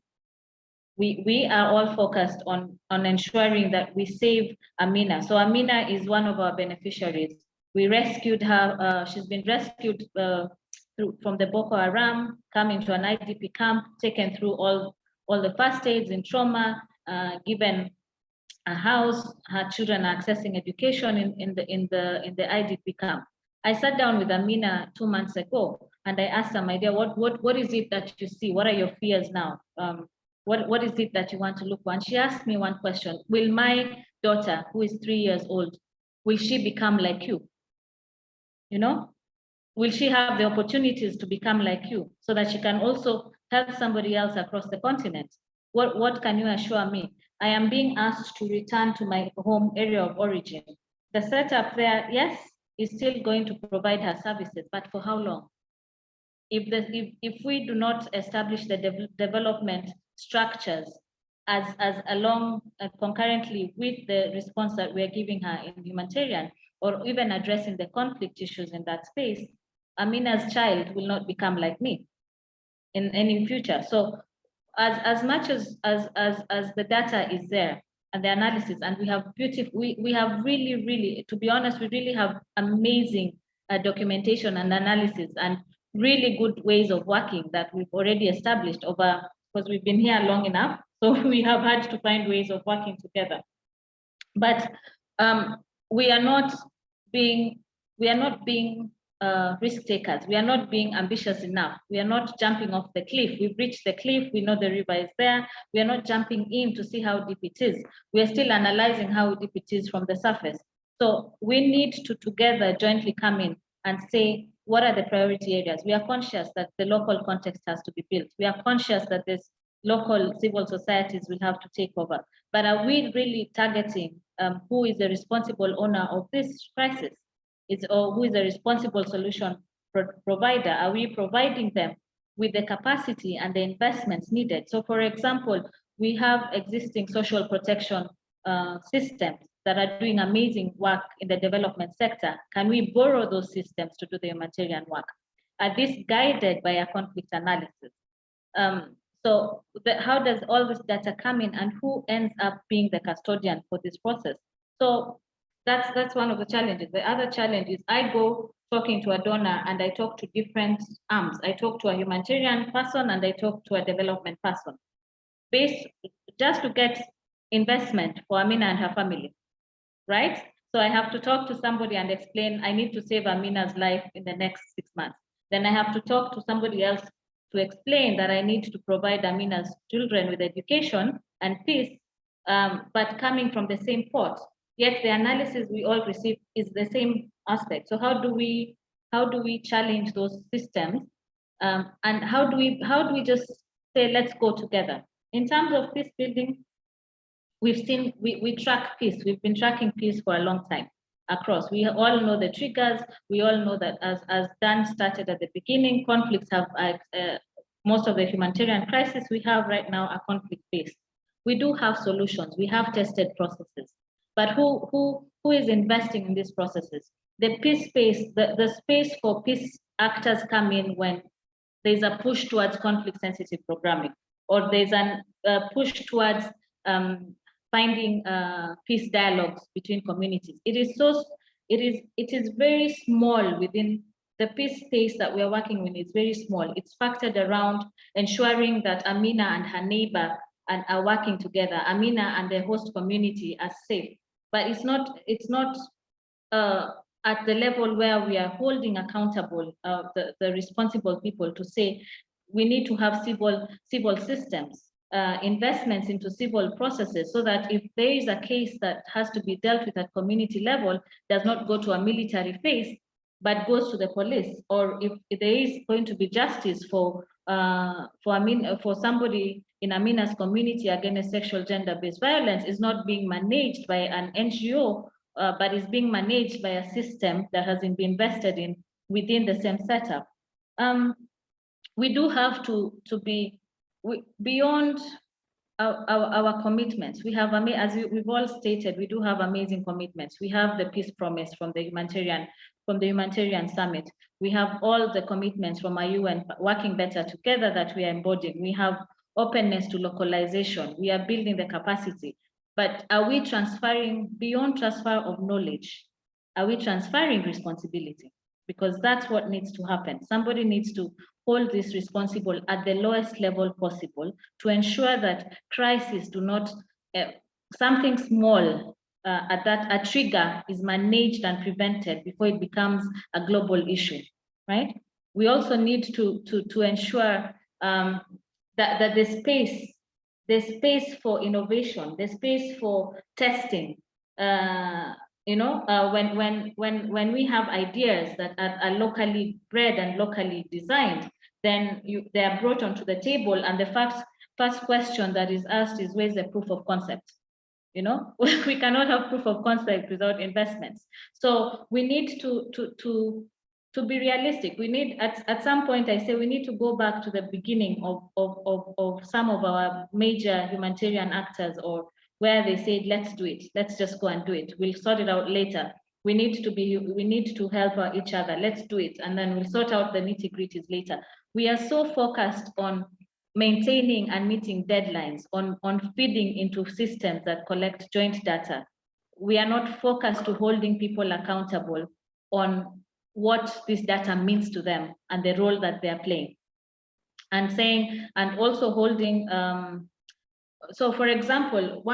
We are all focused on ensuring that we save Amina. So Amina is one of our beneficiaries. We rescued her, she's been rescued from the Boko Haram, come into an IDP camp, taken through all the first aids in trauma, given a house, her children are accessing education in the IDP camp. I sat down with Amina 2 months ago and I asked her, my dear, what is it that you see? What are your fears now? What is it that you want to look for? And she asked me one question: will my daughter, who is 3 years old, will she become like you? You know, will she have the opportunities to become like you so that she can also help somebody else across the continent? What can you assure me? I am being asked to return to my home area of origin. The setup there, yes, is still going to provide her services, but for how long? If we do not establish the development structures as along concurrently with the response that we are giving her in humanitarian, or even addressing the conflict issues in that space, Amina's child will not become like me in any future. So as much as the data is there and the analysis, and we have we have really, to be honest, we really have amazing documentation and analysis and really good ways of working that we've already established over, because we've been here long enough. So we have had to find ways of working together. But we are not being risk takers. We are not being ambitious enough. We are not jumping off the cliff. We've reached the cliff. We know the river is there. We are not jumping in to see how deep it is. We are still analyzing how deep it is from the surface. So we need to together jointly come in and say, what are the priority areas? We are conscious that the local context has to be built. We are conscious that this local civil societies will have to take over. But are we really targeting who is the responsible owner of this crisis? Or who is the responsible solution provider? Are we providing them with the capacity and the investments needed? So for example, we have existing social protection systems that are doing amazing work in the development sector. Can we borrow those systems to do the humanitarian work? Are these guided by a conflict analysis? So how does all this data come in, and who ends up being the custodian for this process? So that's one of the challenges. The other challenge is I go talking to a donor and I talk to different arms. I talk to a humanitarian person and I talk to a development person, just to get investment for Amina and her family, right? So I have to talk to somebody and explain, I need to save Amina's life in the next 6 months. Then I have to talk to somebody else to explain that I need to provide Amina's children with education and peace, but coming from the same pot. Yet the analysis we all receive is the same aspect. So how do we challenge those systems, and how do we just say, let's go together? In terms of peace building, we've seen we track peace. We've been tracking peace for a long time across. We all know the triggers. We all know that as Dan started at the beginning, conflicts have most of the humanitarian crisis we have right now are conflict-based. We do have solutions. We have tested processes. But who is investing in these processes? The peace space, the space for peace actors come in when there's a push towards conflict-sensitive programming, or there's a push towards finding peace dialogues between communities. It is very small within the peace space that we are working with. It's very small. It's factored around ensuring that Amina and her neighbor are working together. Amina and the host community are safe. But it's not at the level where we are holding accountable the responsible people to say we need to have civil systems, investments into civil processes, so that if there is a case that has to be dealt with at community level, does not go to a military phase, but goes to the police. Or if there is going to be justice for somebody in Amina's community against sexual gender-based violence, is not being managed by an NGO, but is being managed by a system that has been invested in within the same setup. We do have to be beyond our commitments. We have, as we've all stated, we do have amazing commitments. We have the peace promise from the humanitarian summit. We have all the commitments from our UN working better together that we are embodying. We have openness to localization. We are building the capacity. But are we transferring beyond transfer of knowledge? Are we transferring responsibility? Because that's what needs to happen. Somebody needs to hold this responsible at the lowest level possible to ensure that crises do not, something small a trigger is managed and prevented before it becomes a global issue, right? We also need to ensure that the space for innovation, the space for testing, when we have ideas that are locally bred and locally designed, then they are brought onto the table, and the first question that is asked is, where's the proof of concept? We cannot have proof of concept without investments. So we need to be realistic. We need, at some point, I say we need to go back to the beginning of some of our major humanitarian actors, or where they said, let's do it. Let's just go and do it. We'll sort it out later. We need to help each other. Let's do it. And then we'll sort out the nitty-gritties later. We are so focused on maintaining and meeting deadlines, on feeding into systems that collect joint data. We are not focused to holding people accountable on what this data means to them and the role that they are playing. And also holding, so for example,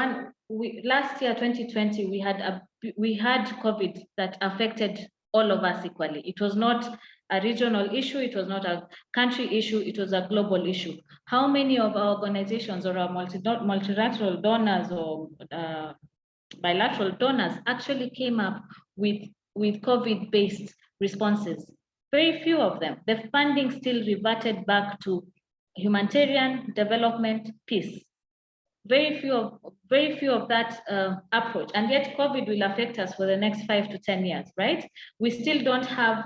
last year, 2020, we had COVID that affected all of us equally. It was not a regional issue, it was not a country issue, it was a global issue. How many of our organizations or our multilateral donors or bilateral donors actually came up with COVID-based responses? Very few of them. The funding still reverted back to humanitarian, development, peace. Very few of that approach, and yet COVID will affect us for the next 5 to 10 years, right? We still don't have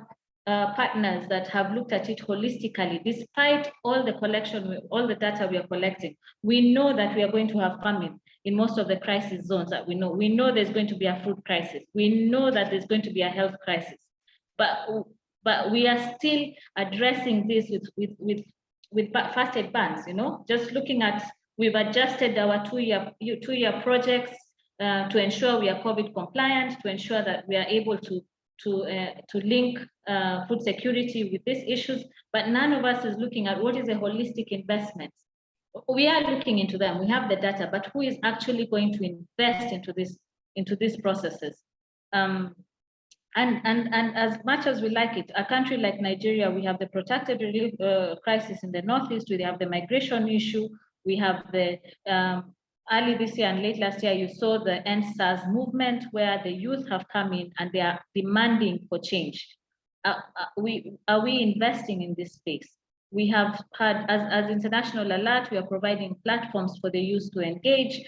partners that have looked at it holistically, despite all the collection, all the data we are collecting. We know that we are going to have famine in most of the crisis zones that we know. We know there's going to be a food crisis. We know that there's going to be a health crisis, but we are still addressing this with fast advance. You know, just looking at, we've adjusted our two-year projects to ensure we are COVID compliant, to ensure that we are able to link food security with these issues, but none of us is looking at what is a holistic investment. We are looking into them, we have the data, but who is actually going to invest into these processes? And as much as we like it, a country like Nigeria, we have the protracted crisis in the Northeast, we have the migration issue, we have the early this year and late last year, you saw the Unhcr movement where the youth have come in and they are demanding for change. Are we investing in this space? We have had, as International Alert, we are providing platforms for the youth to engage,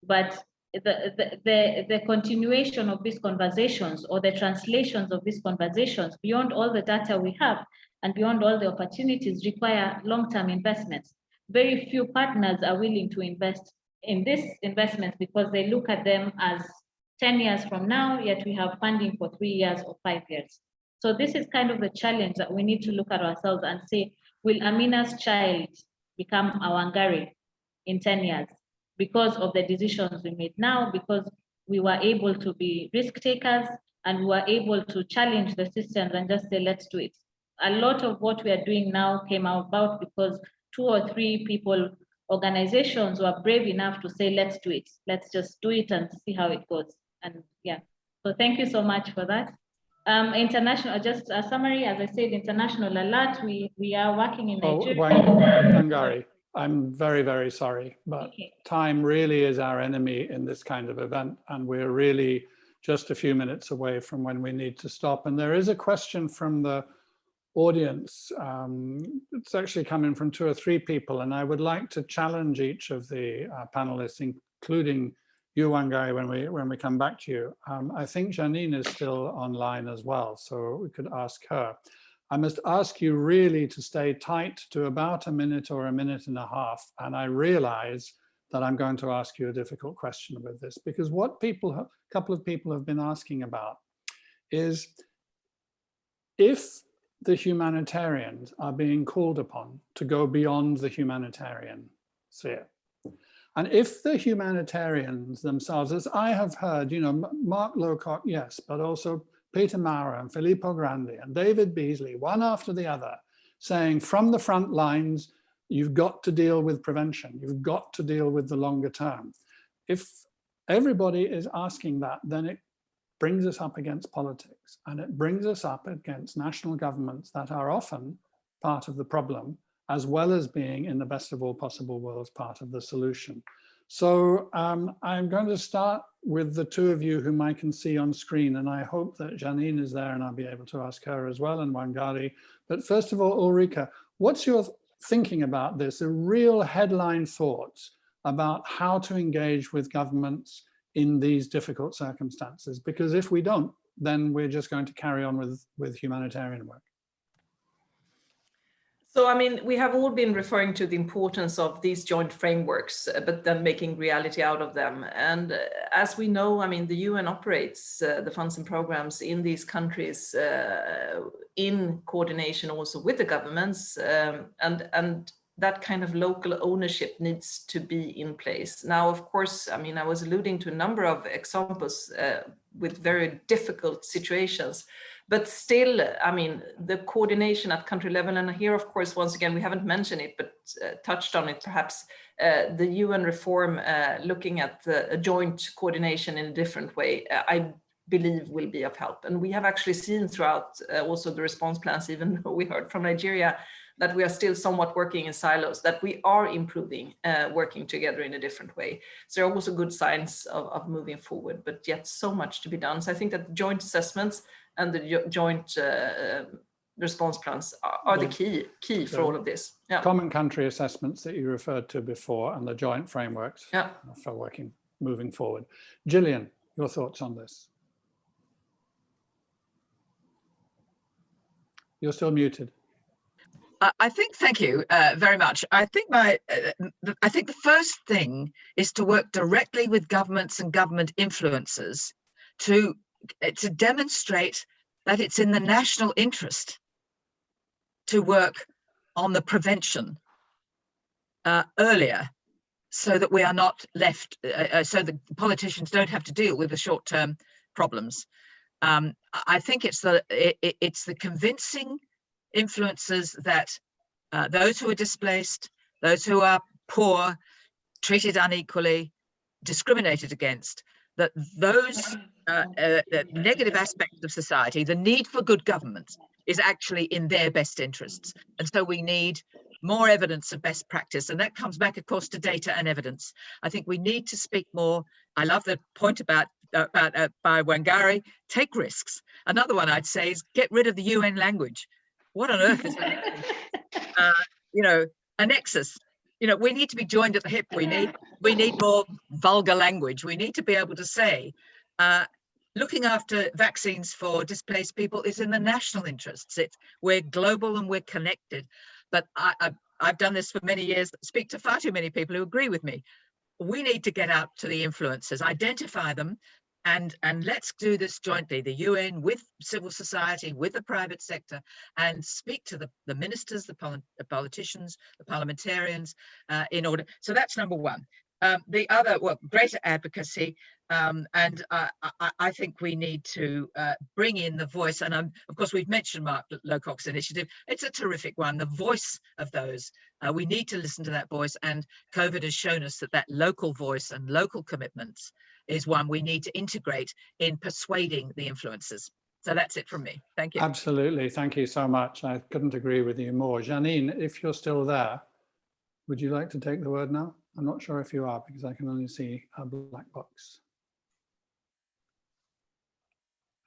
but the continuation of these conversations or the translations of these conversations beyond all the data we have and beyond all the opportunities require long-term investments. Very few partners are willing to invest in this investment because they look at them as 10 years from now, yet we have funding for 3 years or 5 years. So this is kind of the challenge that we need to look at ourselves and say, will Amina's child become our Wangari in 10 years? Because of the decisions we made now, because we were able to be risk takers and we were able to challenge the systems and just say, let's do it. A lot of what we are doing now came about because 2 or 3 people, organizations were brave enough to say, let's do it. Let's just do it and see how it goes. And yeah, so thank you so much for that. International, just a summary, as I said, International Alert, we are working in Nigeria. Wangari, I'm very, very sorry, but time really is our enemy in this kind of event, and we're really just a few minutes away from when we need to stop. And there is a question from the audience. It's actually coming from 2 or 3 people, and I would like to challenge each of the panelists, including you, Wangari, when we come back to you. I think Janine is still online as well, so we could ask her. I must ask you really to stay tight to about a minute or a minute and a half. And I realize that I'm going to ask you a difficult question with this, because what a couple of people have been asking about is, if the humanitarians are being called upon to go beyond the humanitarian sphere, and if the humanitarians themselves, as I have heard, you know, Mark Lowcock, yes, but also Peter Maurer and Filippo Grandi and David Beasley, one after the other, saying from the front lines, you've got to deal with prevention, you've got to deal with the longer term. If everybody is asking that, then it brings us up against politics, and it brings us up against national governments that are often part of the problem, as well as being, in the best of all possible worlds, part of the solution. So I'm going to start with the 2 of you whom I can see on screen, and I hope that Janine is there and I'll be able to ask her as well, and Wangari. But first of all, Ulrika, what's your thinking about this, the real headline thoughts about how to engage with governments in these difficult circumstances? Because if we don't, then we're just going to carry on with humanitarian work. So, I mean, we have all been referring to the importance of these joint frameworks, but then making reality out of them. And as we know, I mean, the UN operates the funds and programs in these countries in coordination also with the governments, and that kind of local ownership needs to be in place. Now, of course, I mean, I was alluding to a number of examples with very difficult situations, but still, I mean, the coordination at country level, and here, of course, once again, we haven't mentioned it, but touched on it perhaps, the UN reform, looking at the joint coordination in a different way. I believe will be of help. And we have actually seen throughout also the response plans, even though we heard from Nigeria, that we are still somewhat working in silos, that we are improving, working together in a different way. So there are also good signs of moving forward, but yet so much to be done. So I think that joint assessments and the joint response plans are the key for all of this. Yeah. Common country assessments that you referred to before and the joint frameworks for moving forward. Jillian, your thoughts on this? You're still muted. I think, thank you very much. I think the first thing is to work directly with governments and government influencers to demonstrate that it's in the national interest to work on the prevention earlier, so that we are not left, so the politicians don't have to deal with the short-term problems. I think it's the convincing influences that those who are displaced, those who are poor, treated unequally, discriminated against, that those negative aspects of society, the need for good government, is actually in their best interests. And so we need more evidence of best practice. And that comes back, of course, to data and evidence. I think we need to speak more. I love the point by Wangari, take risks. Another one I'd say is get rid of the UN language. What on earth is that? A nexus. We need to be joined at the hip. We need more vulgar language. We need to be able to say, looking after vaccines for displaced people is in the national interests. We're global and we're connected. But I've done this for many years, speak to far too many people who agree with me. We need to get out to the influencers, identify them, and let's do this jointly, the UN with civil society, with the private sector, and speak to the ministers, the politicians, the parliamentarians in order. So that's number one. The other, greater advocacy, and I think we need to bring in the voice, and of course we've mentioned Mark Lowcock's initiative. It's a terrific one, the voice of those. We need to listen to that voice, and COVID has shown us that local voice and local commitments is one we need to integrate in persuading the influencers. So that's it from me. Thank you. Absolutely, thank you so much. I couldn't agree with you more. Janine, if you're still there, would you like to take the word now? I'm not sure if you are, because I can only see a black box.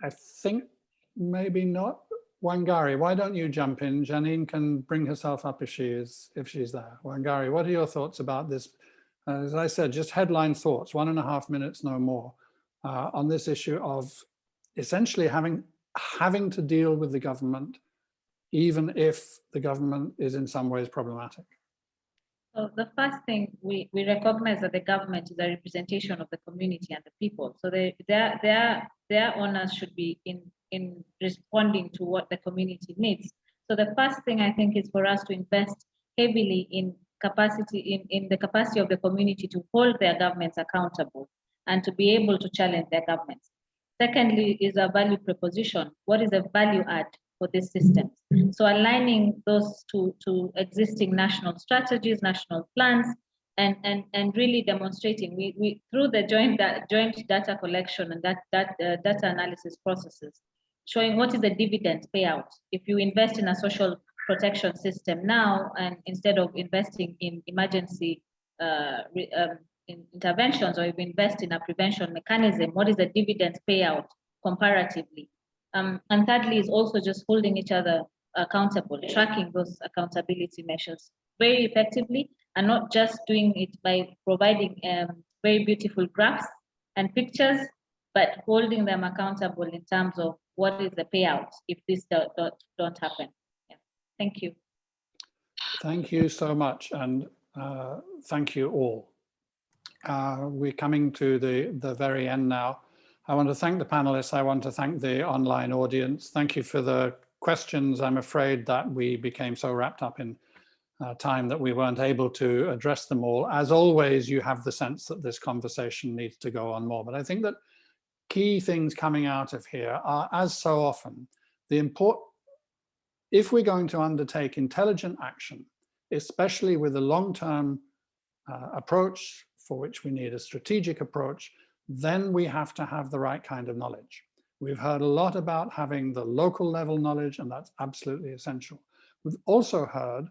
I think maybe not. Wangari, why don't you jump in? Janine can bring herself up if she's there. Wangari, what are your thoughts about this? As I said, just headline thoughts, 1.5 minutes, no more, on this issue of essentially having to deal with the government, even if the government is in some ways problematic. So the first thing, we recognize that the government is a representation of the community and the people. So their onus should be in responding to what the community needs. So the first thing I think is for us to invest heavily in the capacity of the community to hold their governments accountable and to be able to challenge their governments. Secondly is a value proposition. What is the value add for this system? So aligning those to existing national strategies, national plans, and really demonstrating we through the joint data collection and data analysis processes, showing what is the dividend payout if you invest in a social protection system now, and instead of investing in emergency interventions, or if you invest in a prevention mechanism, what is the dividend payout comparatively? And thirdly is also just holding each other accountable, tracking those accountability measures very effectively, and not just doing it by providing very beautiful graphs and pictures, but holding them accountable in terms of what is the payout if this don't happen. Yeah. Thank you. Thank you so much, and thank you all. We're coming to the very end now. I want to thank the panelists. I want to thank the online audience. Thank you for the questions. I'm afraid that we became so wrapped up in time that we weren't able to address them all. As always, you have the sense that this conversation needs to go on more. But I think that key things coming out of here are, as so often, if we're going to undertake intelligent action, especially with a long-term approach for which we need a strategic approach, then we have to have the right kind of knowledge. We've heard a lot about having the local level knowledge, and that's absolutely essential. We've also heard,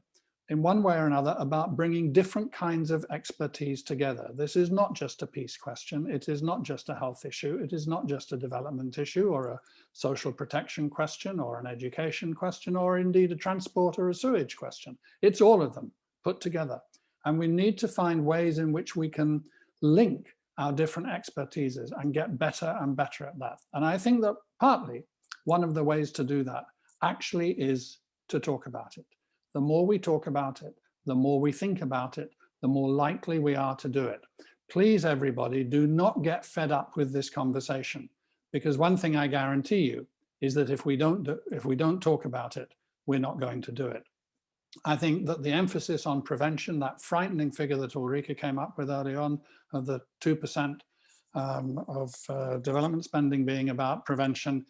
in one way or another, about bringing different kinds of expertise together. This is not just a peace question. It is not just a health issue. It is not just a development issue or a social protection question or an education question or indeed a transport or a sewage question. It's all of them put together. And we need to find ways in which we can link our different expertises and get better and better at that. And I think that partly one of the ways to do that actually is to talk about it. The more we talk about it, the more we think about it, the more likely we are to do it. Please, everybody, do not get fed up with this conversation, because one thing I guarantee you is that if we don't talk about it, we're not going to do it. I think that the emphasis on prevention, that frightening figure that Ulrika came up with early on of the 2% of development spending being about prevention,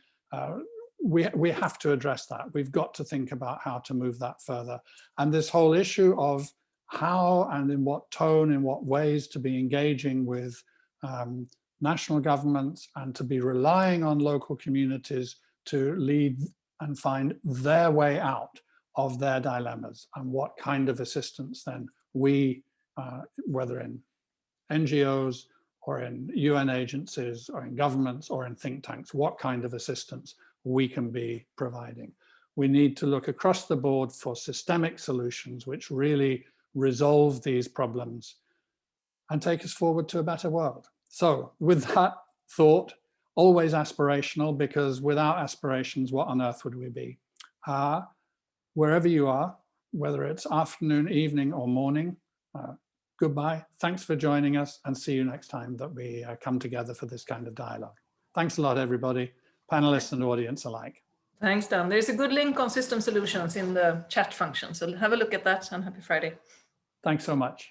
we have to address that. We've got to think about how to move that further. And this whole issue of how and in what tone, in what ways to be engaging with national governments and to be relying on local communities to lead and find their way out of their dilemmas, and what kind of assistance then we, whether in NGOs or in UN agencies or in governments or in think tanks, what kind of assistance we can be providing. We need to look across the board for systemic solutions which really resolve these problems and take us forward to a better world. So with that thought, always aspirational, because without aspirations, what on earth would we be? Wherever you are, whether it's afternoon, evening, or morning, goodbye. Thanks for joining us, and see you next time that we come together for this kind of dialogue. Thanks a lot, everybody, panelists and audience alike. Thanks, Dan. There's a good link on system solutions in the chat function, so have a look at that, and happy Friday. Thanks so much.